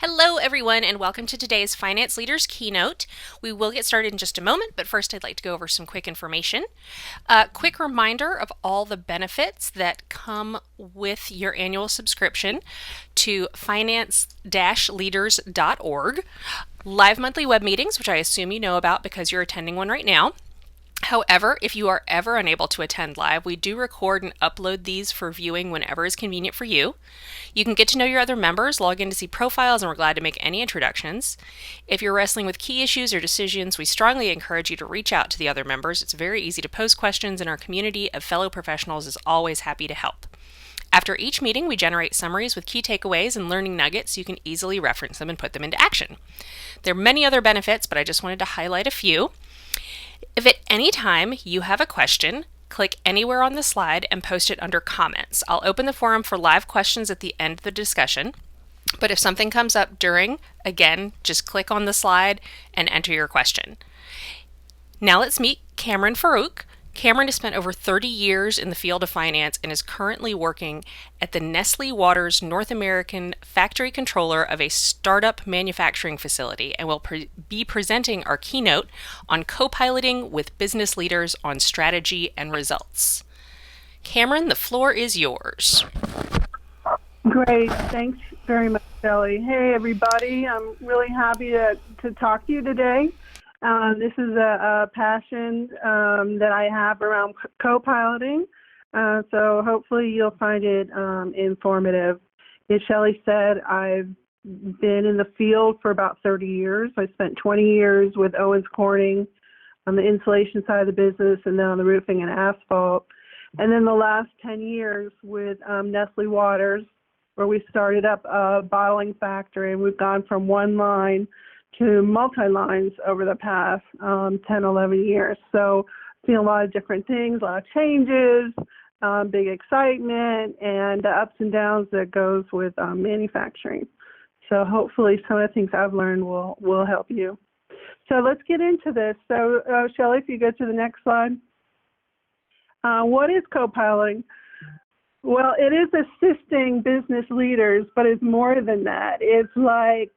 Hello, everyone, and welcome to today's Finance Leaders Keynote. We will get started in just a moment, but first I'd like to go over some quick information. A quick reminder of all the benefits that come with your annual subscription to finance-leaders.org. Live monthly web meetings, which I assume you know about because you're attending one right now. However, if you are ever unable to attend live, we do record and upload these for viewing whenever is convenient for you. You can get to know your other members, log in to see profiles, and we're glad to make any introductions. If you're wrestling with key issues or decisions, we strongly encourage you to reach out to the other members. It's very easy to post questions, and our community of fellow professionals is always happy to help. After each meeting, we generate summaries with key takeaways and learning nuggets so you can easily reference them and put them into action. There are many other benefits, but I just wanted to highlight a few. If at any time you have a question, click anywhere on the slide and post it under comments. I'll open the forum for live questions at the end of the discussion, but if something comes up during, again, just click on the slide and enter your question. Now let's meet Cameron Farouk. Cameron has spent over 30 years in the field of finance and is currently working at the Nestlé Waters North American factory controller of a startup manufacturing facility and will be presenting our keynote on co-piloting with business leaders on strategy and results. Cameron, the floor is yours. Great. Thanks very much, Shelly. Hey, everybody. I'm really happy to talk to you today. This is a passion that I have around co-piloting, so hopefully you'll find it informative. As Shelly said, I've been in the field for about 30 years. I spent 20 years with Owens Corning on the insulation side of the business and then on the roofing and asphalt. And then the last 10 years with Nestlé Waters, where we started up a bottling factory, and we've gone from one line to multi-lines over the past 10, 11 years. So seen a lot of different things, a lot of changes, big excitement, and the ups and downs that goes with manufacturing. So hopefully some of the things I've learned will help you. So let's get into this. So Shelly, if you go to the next slide. What is co-piloting? Well, it is assisting business leaders, but it's more than that. It's like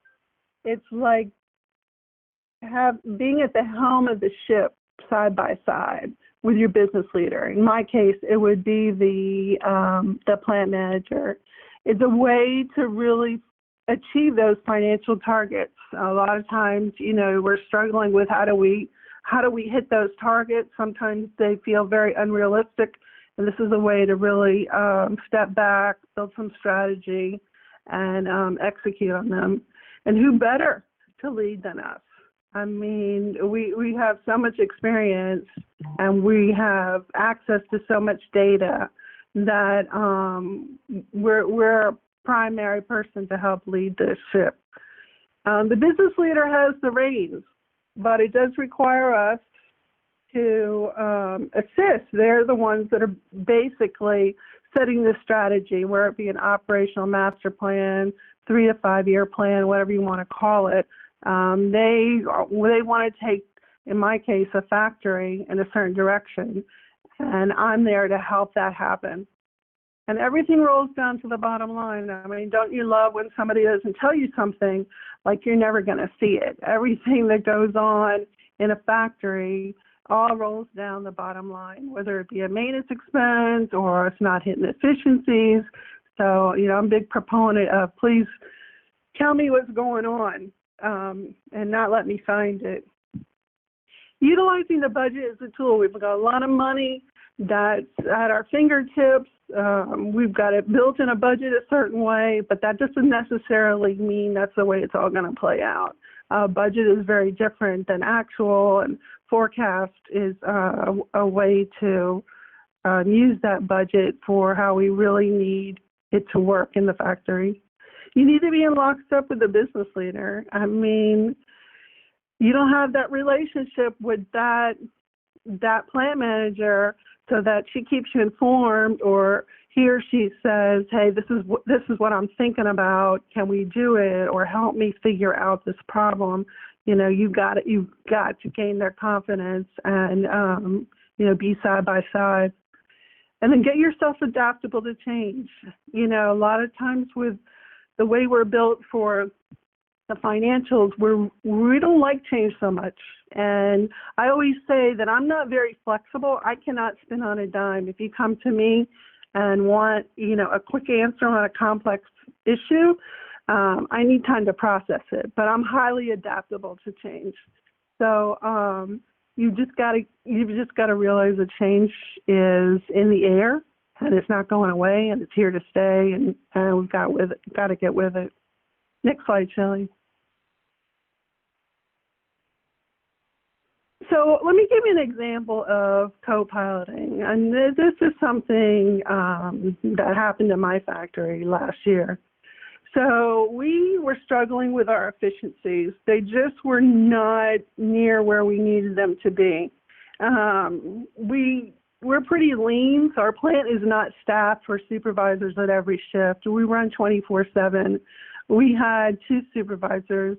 being at the helm of the ship side by side with your business leader. In my case, it would be the plant manager. It's a way to really achieve those financial targets. A lot of times, we're struggling with how do we hit those targets. Sometimes they feel very unrealistic, and this is a way to really step back, build some strategy, and execute on them. And who better to lead than us? I mean, we have so much experience and we have access to so much data that we're a primary person to help lead this ship. The business leader has the reins, but it does require us to assist. They're the ones that are basically setting the strategy, whether it be an operational master plan, 3 to 5 year plan, whatever you want to call it. They want to take, in my case, a factory in a certain direction, and I'm there to help that happen. And everything rolls down to the bottom line. I mean, don't you love when somebody doesn't tell you something like you're never going to see it? Everything that goes on in a factory all rolls down the bottom line, whether it be a maintenance expense or it's not hitting efficiencies. So, I'm a big proponent of please tell me what's going on and not let me find it. Utilizing the budget as a tool. We've got a lot of money that's at our fingertips. We've got it built in a budget a certain way, but that doesn't necessarily mean that's the way it's all going to play out. Budget is very different than actual, and forecast is a way to use that budget for how we really need it to work in the factory. You need to be in lockstep with the business leader. I mean, you don't have that relationship with that plant manager so that she keeps you informed, or he or she says, hey, this is what I'm thinking about. Can we do it? Or help me figure out this problem. You've got to gain their confidence and be side by side. And then get yourself adaptable to change. A lot of times with the way we're built for the financials, we don't like change so much. And I always say that I'm not very flexible. I cannot spin on a dime. If you come to me and want, a quick answer on a complex issue, I need time to process it. But I'm highly adaptable to change. So you've just got to realize that change is in the air and it's not going away and it's here to stay, and we've got to get with it. Next slide, Shelly. So let me give you an example of co-piloting. And this is something that happened in my factory last year. So we were struggling with our efficiencies. They just were not near where we needed them to be. We're pretty lean, so our plant is not staffed for supervisors at every shift. We run 24/7. We had 2 supervisors,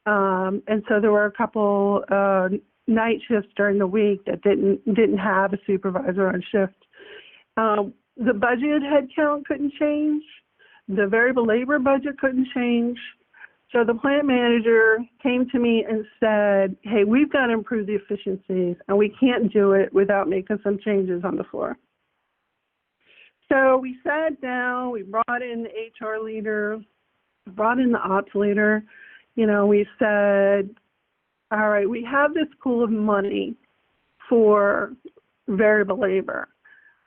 and so there were a couple night shifts during the week that didn't have a supervisor on shift. The budget headcount couldn't change. The variable labor budget couldn't change. So the plant manager came to me and said, hey, we've got to improve the efficiencies, and we can't do it without making some changes on the floor. So we sat down, we brought in the HR leader, brought in the ops leader. We said, all right, we have this pool of money for variable labor.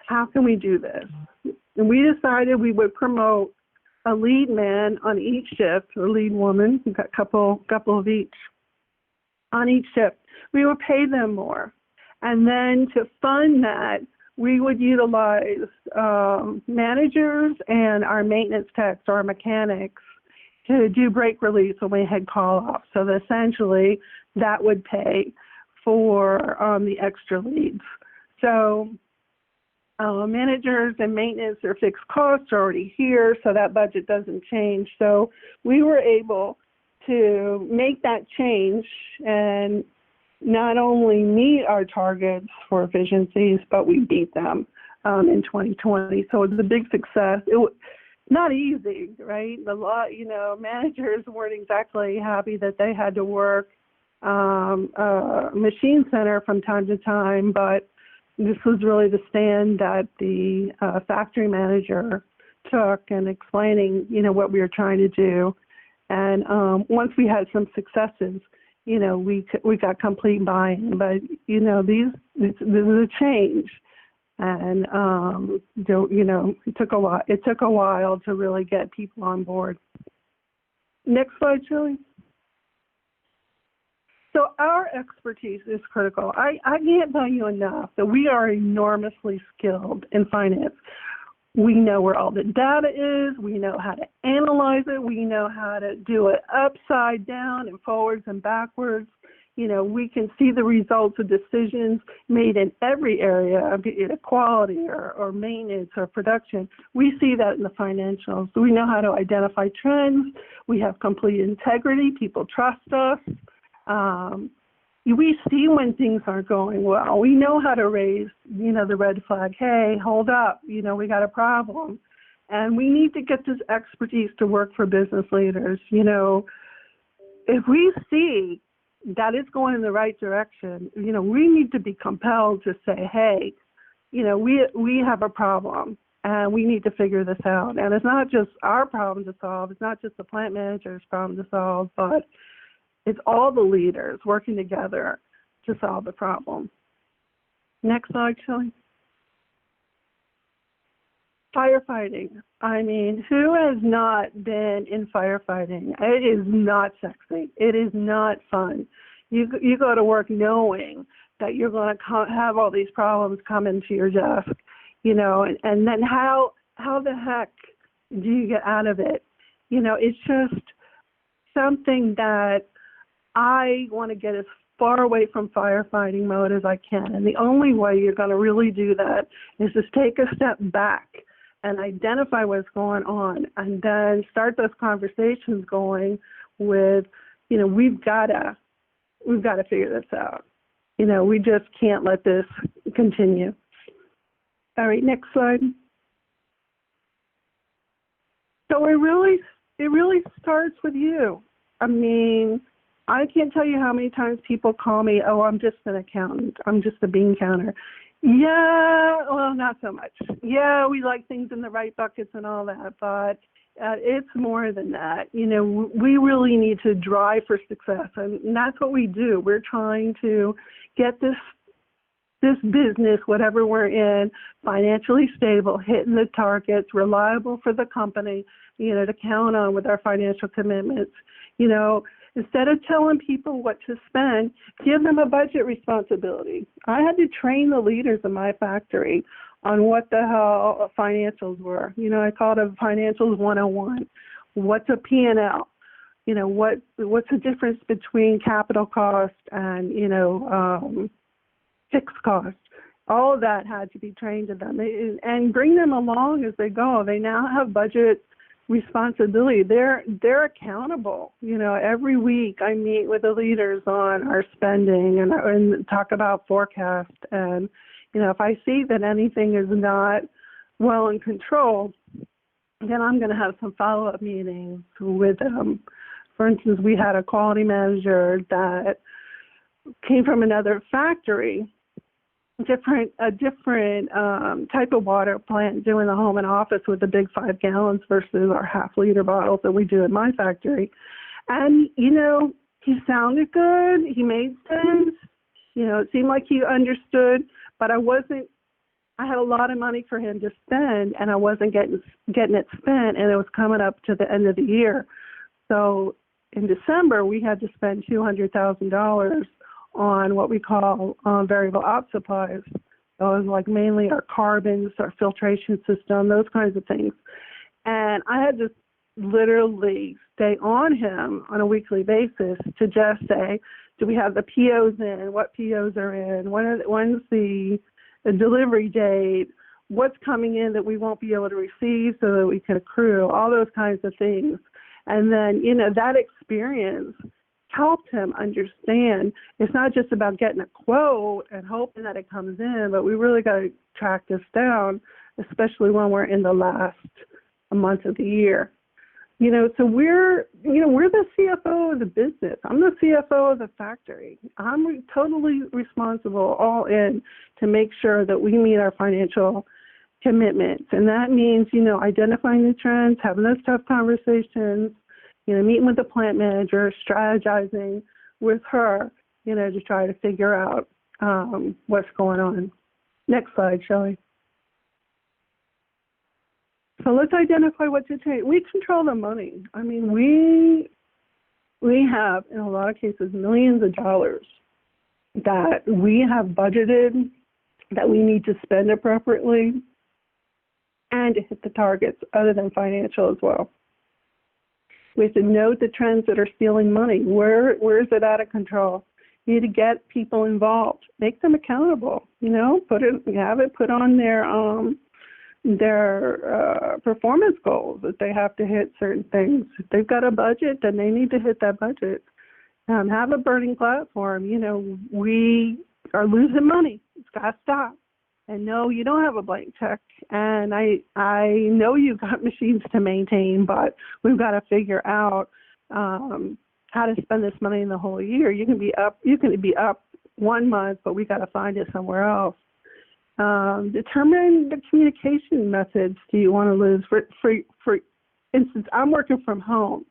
How can we do this? And we decided we would promote a lead man on each shift, or lead woman. We've got a couple of each on each shift. We would pay them more. And then to fund that, we would utilize managers and our maintenance techs, our mechanics, to do break release when we had call-off. So that essentially that would pay for the extra leads. So managers and maintenance, their fixed costs are already here, so that budget doesn't change. So we were able to make that change and not only meet our targets for efficiencies, but we beat them in 2020. So it was a big success. It was not easy, right? Managers weren't exactly happy that they had to work machine center from time to time, but this was really the stand that the factory manager took in explaining, what we were trying to do. And once we had some successes, we got complete buy-in. But this is a change, and it took a while. It took a while to really get people on board. Next slide, Shelly. So our expertise is critical. I can't tell you enough that we are enormously skilled in finance. We know where all the data is. We know how to analyze it. We know how to do it upside down and forwards and backwards. We can see the results of decisions made in every area, be it quality or maintenance or production. We see that in the financials. So we know how to identify trends. We have complete integrity. People trust us. We see when things aren't going well. We know how to raise, the red flag. Hey, hold up, we got a problem. And we need to get this expertise to work for business leaders. If we see that it's going in the right direction, we need to be compelled to say, hey, we have a problem and we need to figure this out. And it's not just our problem to solve. It's not just the plant manager's problem to solve, but it's all the leaders working together to solve the problem. Next slide, Shelly. Firefighting. I mean, who has not been in firefighting? It is not sexy. It is not fun. You go to work knowing that you're going to have all these problems come into your desk, and then how the heck do you get out of it? It's just something that I want to get as far away from firefighting mode as I can. And the only way you're going to really do that is to take a step back and identify what's going on, and then start those conversations going with, we've got to figure this out. We just can't let this continue. All right, next slide. So it really starts with you. I mean, I can't tell you how many times people call me, oh, I'm just an accountant. I'm just a bean counter. Yeah, well, not so much. Yeah, we like things in the right buckets and all that, but it's more than that. You know, we really need to drive for success, and that's what we do. We're trying to get this business, whatever we're in, financially stable, hitting the targets, reliable for the company, you know, to count on with our financial commitments. You know, instead of telling people what to spend, give them a budget responsibility. I had to train the leaders in my factory on what the hell financials were. You know, I called it Financials 101. What's a P&L? You know, what's the difference between capital cost and, you know, fixed cost? All of that had to be trained to them and bring them along as they go. They now have budget responsibility. They're accountable. You know, every week I meet with the leaders on our spending and talk about forecast. And, you know, if I see that anything is not well in control, then I'm going to have some follow-up meetings with them. For instance, we had a quality manager that came from another factory, a different type of water plant, doing the home and office with the big 5 gallons versus our half-liter bottles that we do in my factory. And, you know, he sounded good. He made sense. You know, it seemed like he understood, but I had a lot of money for him to spend, and I wasn't getting it spent, and it was coming up to the end of the year. So in December, we had to spend $200,000 on what we call variable ops supplies. Those like mainly our carbons, our filtration system, those kinds of things. And I had to literally stay on him on a weekly basis to just say, do we have the POs in? What POs are in? When's the delivery date? What's coming in that we won't be able to receive so that we can accrue? All those kinds of things. And then, you know, that experience helped him understand it's not just about getting a quote and hoping that it comes in, but we really got to track this down, especially when we're in the last month of the year. You know, so we're the CFO of the business. I'm the CFO of the factory. I'm totally responsible, all in, to make sure that we meet our financial commitments. And that means, you know, identifying the trends, having those tough conversations, you know, meeting with the plant manager, strategizing with her, you know, to try to figure out what's going on. Next slide, Shelly. So let's identify what to take. We control the money. I mean, we have, in a lot of cases, millions of dollars that we have budgeted that we need to spend appropriately and to hit the targets other than financial as well. We have to note the trends that are stealing money. Where is it out of control? You need to get people involved. Make them accountable. You know, have it put on their performance goals that they have to hit certain things. If they've got a budget, then they need to hit that budget. Have a burning platform. You know, we are losing money. It's got to stop. And no, you don't have a blank check. And I know you've got machines to maintain, but we've got to figure out how to spend this money in the whole year. You can be up 1 month, but we got to find it somewhere else. Determine the communication methods do you want to use. For instance, I'm working from home.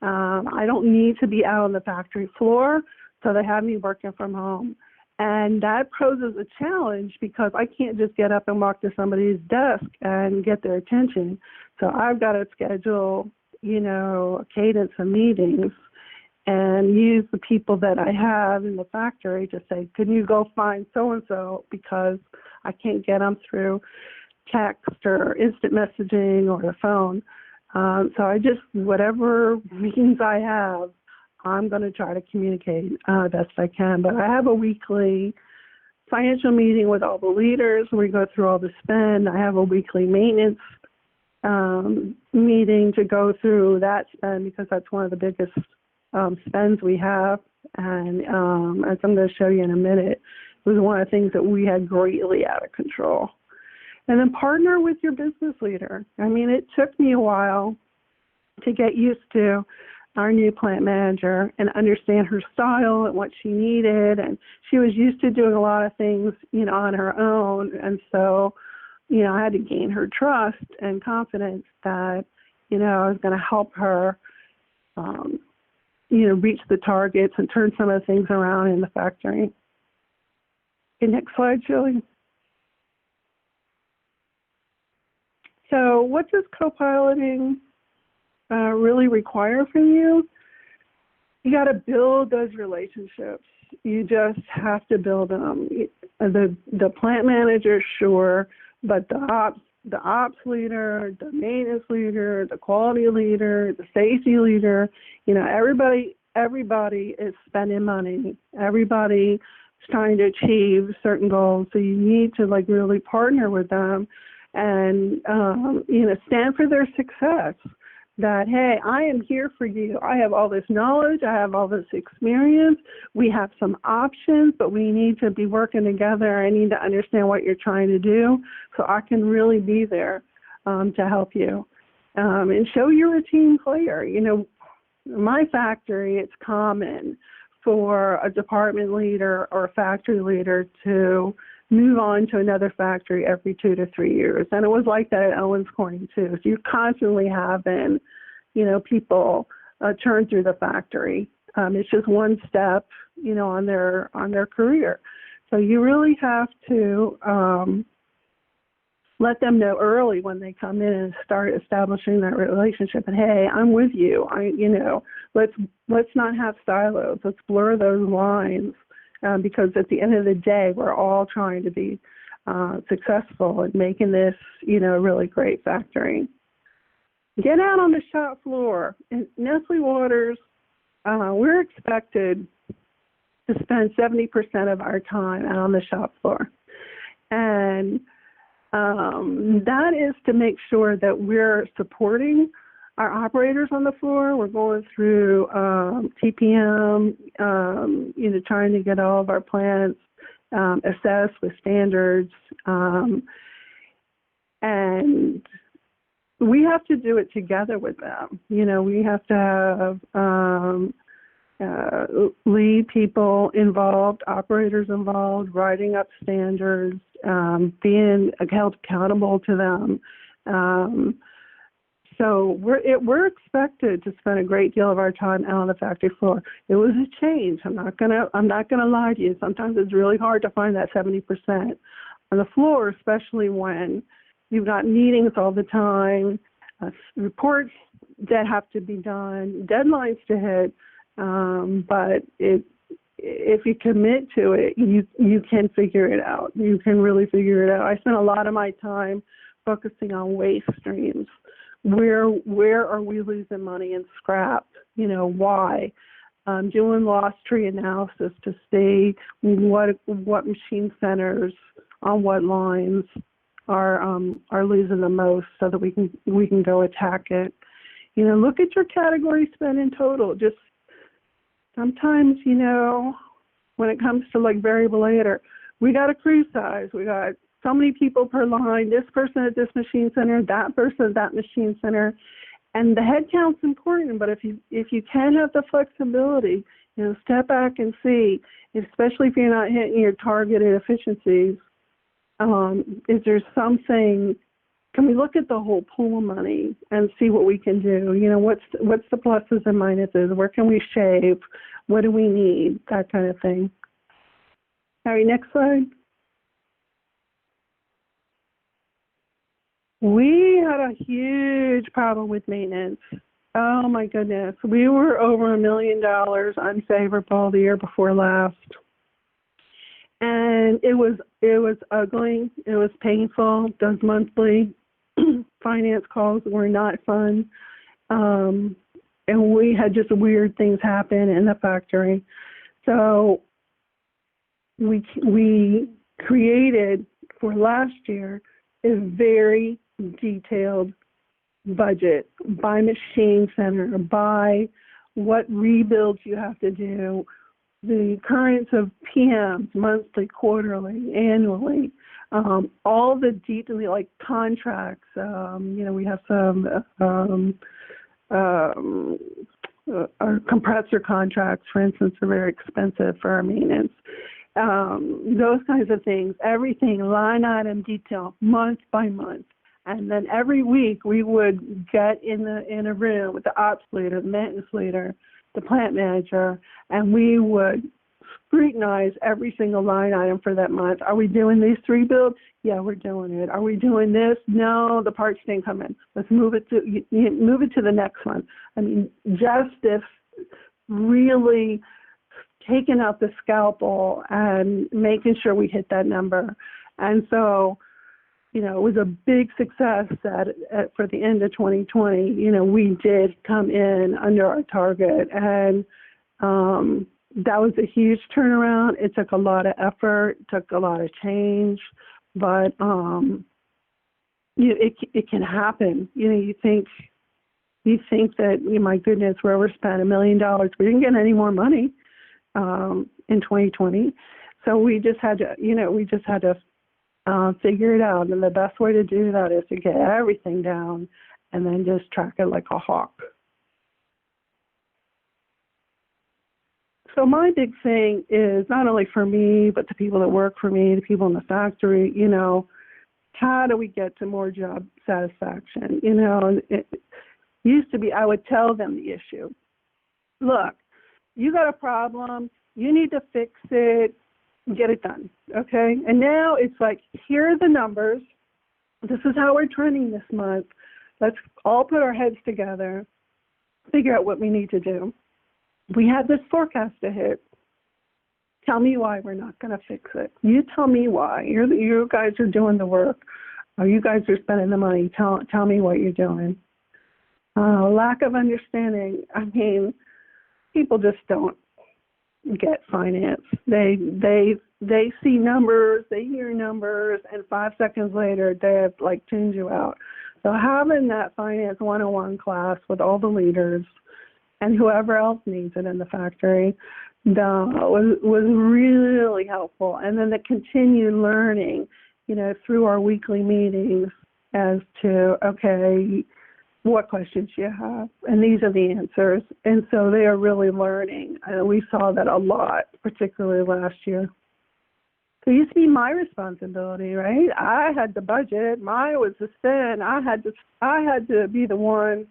I don't need to be out on the factory floor, so they have me working from home. And that poses a challenge because I can't just get up and walk to somebody's desk and get their attention. So I've got to schedule, you know, a cadence of meetings and use the people that I have in the factory to say, can you go find so-and-so because I can't get them through text or instant messaging or the phone. So whatever means I have, I'm going to try to communicate best I can. But I have a weekly financial meeting with all the leaders. We go through all the spend. I have a weekly maintenance meeting to go through that spend because that's one of the biggest spends we have. And as I'm going to show you in a minute, it was one of the things that we had greatly out of control. And then partner with your business leader. I mean, it took me a while to get used to our new plant manager, and understand her style and what she needed. And she was used to doing a lot of things, on her own. And so, I had to gain her trust and confidence that, I was going to help her, reach the targets and turn some of the things around in the factory. Okay, next slide, Shelly. So what does co-piloting really require from you? You got to build those relationships. You just have to build them. The plant manager, sure, but the ops leader, the maintenance leader, the quality leader, the safety leader, everybody is spending money. Everybody is trying to achieve certain goals. So you need to really partner with them and, stand for their success. That, hey, I am here for you. I have all this knowledge. I have all this experience. We have some options, but we need to be working together. I need to understand what you're trying to do so I can really be there to help you. And show you're a team player. In my factory, it's common for a department leader or a factory leader to move on to another factory every 2 to 3 years. And it was like that at Owens Corning too. So you're constantly having, people churn through the factory. It's just one step, on their career. So you really have to let them know early when they come in and start establishing that relationship. And hey, I'm with you. Let's not have silos. Let's blur those lines. Because at the end of the day, we're all trying to be successful in making this, a really great factory. Get out on the shop floor. In Nestlé Waters, we're expected to spend 70% of our time out on the shop floor. And that is to make sure that we're supporting our operators on the floor. We're going through TPM, trying to get all of our plants assessed with standards. And we have to do it together with them. We have to have lead people involved, operators involved, writing up standards, being held accountable to them. So we're expected to spend a great deal of our time out on the factory floor. It was a change. I'm not gonna lie to you. Sometimes it's really hard to find that 70% on the floor, especially when you've got meetings all the time, reports that have to be done, deadlines to hit. But if you commit to it, you can figure it out. You can really figure it out. I spent a lot of my time focusing on waste streams. Where are we losing money in scrap? Why? Doing loss tree analysis to see what machine centers on what lines are losing the most, so that we can go attack it. Look at your category spend in total. Just sometimes, when it comes to variable labor, we got a crew size. We got so many people per line, this person at this machine center, that person at that machine center. And the head count's important, but if you can have the flexibility, step back and see, especially if you're not hitting your targeted efficiencies, is there something, can we look at the whole pool of money and see what we can do? What's the pluses and minuses? Where can we shave? What do we need? That kind of thing. All right, next slide. We had a huge problem with maintenance. Oh my goodness. We were over $1 million unfavorable the year before last. And it was ugly. It was painful. Those monthly finance calls were not fun. And we had just weird things happen in the factory. So we created for last year a very detailed budget by machine center, by what rebuilds you have to do, the occurrence of PMs, monthly, quarterly, annually, all the detail, like contracts. We have some our compressor contracts, for instance, are very expensive for our maintenance. Those kinds of things, everything, line item detail, month by month. And then every week we would get in a room with the ops leader, the maintenance leader, the plant manager, and we would scrutinize every single line item for that month. Are we doing these 3 builds? Yeah, we're doing it. Are we doing this? No, the parts didn't come in. Let's move it to the next one. I mean, justice really taking out the scalpel and making sure we hit that number. And so, it was a big success that for the end of 2020, we did come in under our target. And that was a huge turnaround. It took a lot of effort, took a lot of change, but it can happen. You think that, my goodness, we overspent $1 million. We didn't get any more money in 2020, so we just had to figure it out. And the best way to do that is to get everything down and then just track it like a hawk. So my big thing is not only for me, but the people that work for me, the people in the factory, how do we get to more job satisfaction? It used to be I would tell them the issue. Look, you got a problem. You need to fix it. Get it done, okay? And now it's like, here are the numbers. This is how we're trending this month. Let's all put our heads together, figure out what we need to do. We have this forecast to hit. Tell me why we're not going to fix it. You tell me why. You guys are doing the work, or you guys are spending the money. Tell me what you're doing. Lack of understanding. I mean, people just don't get finance. They see numbers, they hear numbers, and 5 seconds later they have tuned you out. So having that finance 101 class with all the leaders and whoever else needs it in the factory was really helpful. And then the continued learning, through our weekly meetings as to, okay, what questions you have, and these are the answers. And so they are really learning. We saw that a lot, particularly last year. So it used to be my responsibility, right? I had the budget. Mine was the spend. I had to be the one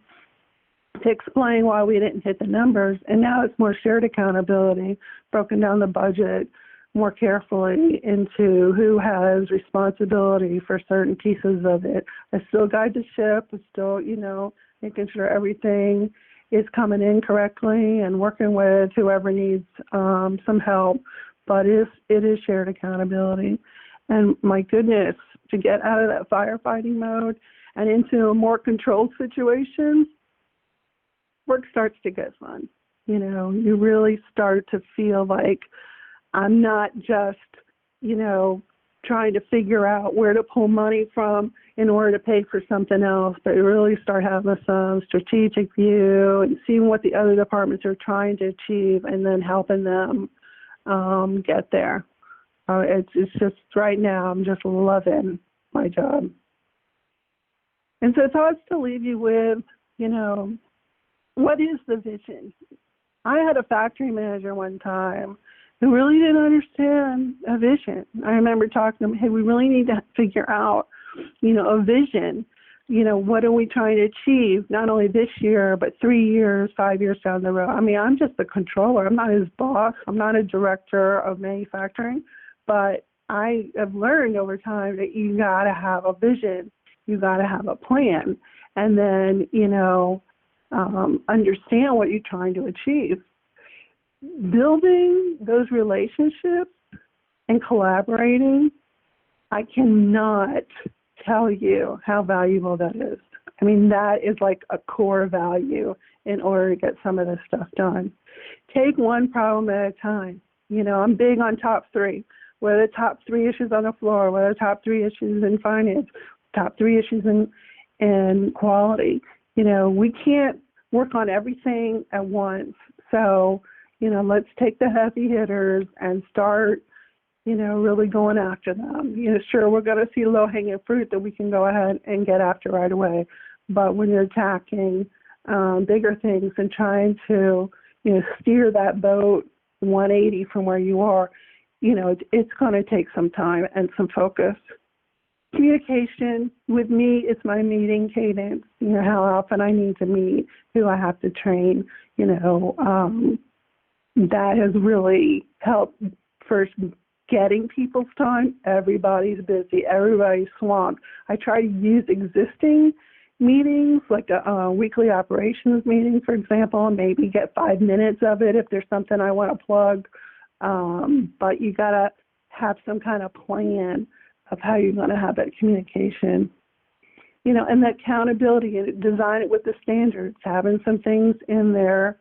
to explain why we didn't hit the numbers. And now it's more shared accountability, broken down the budget more carefully into who has responsibility for certain pieces of it. I still guide the ship. I still, making sure everything is coming in correctly and working with whoever needs some help. But it is shared accountability. And my goodness, to get out of that firefighting mode and into a more controlled situation, work starts to get fun. You really start to feel like I'm not just, trying to figure out where to pull money from in order to pay for something else, but really start having some strategic view and seeing what the other departments are trying to achieve and then helping them get there. It's just right now I'm just loving my job. And so thoughts to leave you with, what is the vision? I had a factory manager one time who really didn't understand a vision. I remember talking to him, hey, we really need to figure out, a vision. What are we trying to achieve, not only this year, but 3 years, 5 years down the road? I mean, I'm just the controller. I'm not his boss. I'm not a director of manufacturing. But I have learned over time that you got to have a vision. You got to have a plan. And then, understand what you're trying to achieve. Building those relationships and collaborating, I cannot tell you how valuable that is. I mean, that is like a core value in order to get some of this stuff done. Take one problem at a time. I'm big on top 3. What are the top 3 issues on the floor? What are the top 3 issues in finance? Top 3 issues in quality? We can't work on everything at once. So, let's take the heavy hitters and start, really going after them. Sure, we're going to see low-hanging fruit that we can go ahead and get after right away. But when you're attacking bigger things and trying to, steer that boat 180 from where you are, it's going to take some time and some focus. Communication with me, it's my meeting cadence, how often I need to meet, who I have to train, that has really helped first getting people's time. Everybody's busy, everybody's swamped. I try to use existing meetings, like a weekly operations meeting, for example, and maybe get 5 minutes of it if there's something I want to plug. But you got to have some kind of plan of how you're going to have that communication, and the accountability, and design it with the standards, having some things in their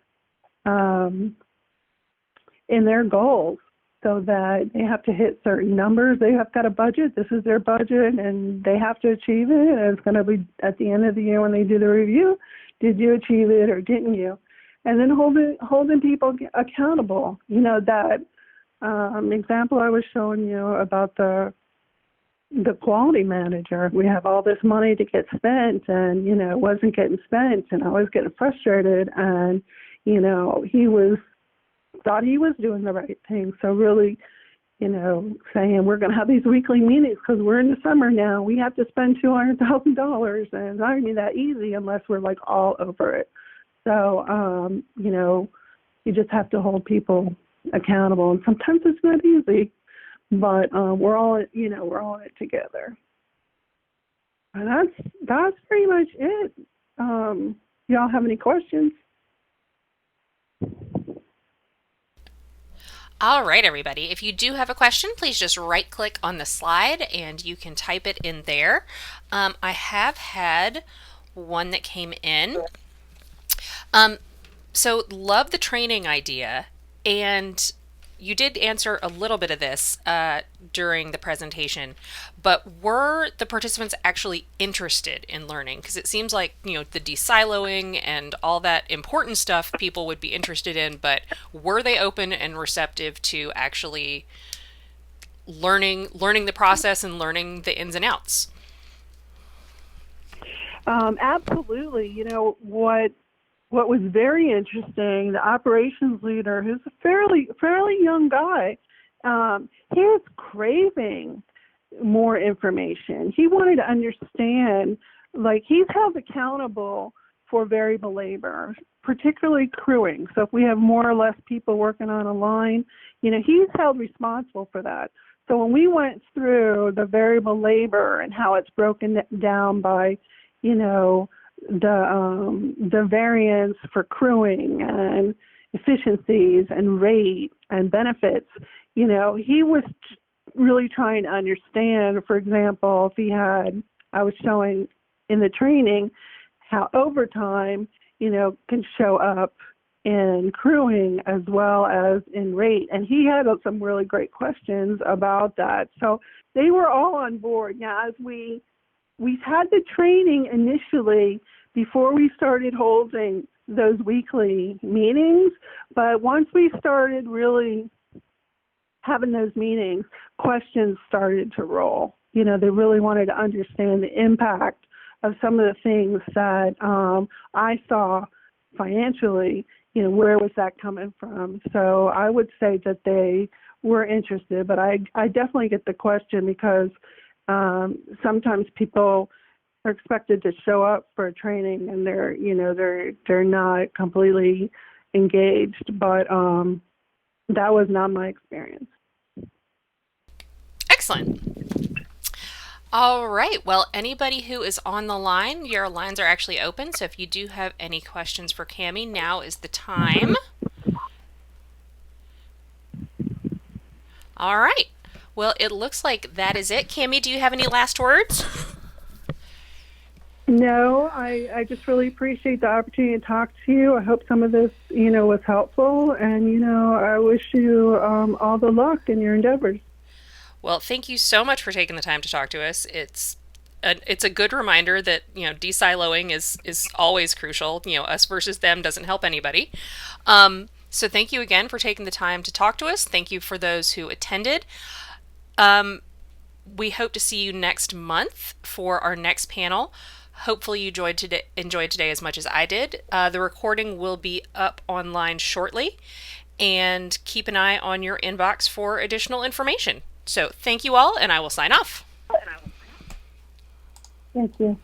goals so that they have to hit certain numbers. They have got a budget. This is their budget, and they have to achieve it. And it's going to be at the end of the year when they do the review, did you achieve it or didn't you? And then holding people accountable. That example I was showing you about the quality manager. We have all this money to get spent, and it wasn't getting spent, and I was getting frustrated, and he thought he was doing the right thing. So really, saying we're going to have these weekly meetings because we're in the summer now. We have to spend $200,000, and it's not going to be that easy unless we're like all over it. So you just have to hold people accountable, and sometimes it's not easy. But we're all in it together. And that's pretty much it. Y'all have any questions? All right, everybody. If you do have a question, please just right-click on the slide and you can type it in there. I have had one that came in. So love the training idea, and you did answer a little bit of this during the presentation, but were the participants actually interested in learning? Because it seems like, the de-siloing and all that important stuff people would be interested in, but were they open and receptive to actually learning the process and learning the ins and outs? Absolutely. What was very interesting, the operations leader, who's a fairly young guy, he was craving more information. He wanted to understand, like, he's held accountable for variable labor, particularly crewing. So if we have more or less people working on a line, he's held responsible for that. So when we went through the variable labor and how it's broken down by, the variance for crewing and efficiencies and rate and benefits, he was really trying to understand. For example, I was showing in the training how overtime, can show up in crewing as well as in rate. And he had some really great questions about that. So they were all on board. Now, as we had the training initially before we started holding those weekly meetings, but once we started really having those meetings, questions started to roll. They really wanted to understand the impact of some of the things that I saw financially, where was that coming from? So I would say that they were interested, but I definitely get the question because sometimes people are expected to show up for a training and they're not completely engaged, but that was not my experience. Excellent. All right. Well, anybody who is on the line, your lines are actually open. So if you do have any questions for Cammie, now is the time. All right. Well, it looks like that is it. Cammie, do you have any last words? No, I just really appreciate the opportunity to talk to you. I hope some of this, was helpful. And, I wish you all the luck in your endeavors. Well, thank you so much for taking the time to talk to us. It's a good reminder that, de-siloing is always crucial. Us versus them doesn't help anybody. So thank you again for taking the time to talk to us. Thank you for those who attended. We hope to see you next month for our next panel. Hopefully you enjoyed today as much as I did. The recording will be up online shortly, and keep an eye on your inbox for additional information. So thank you all, and I will sign off. Thank you.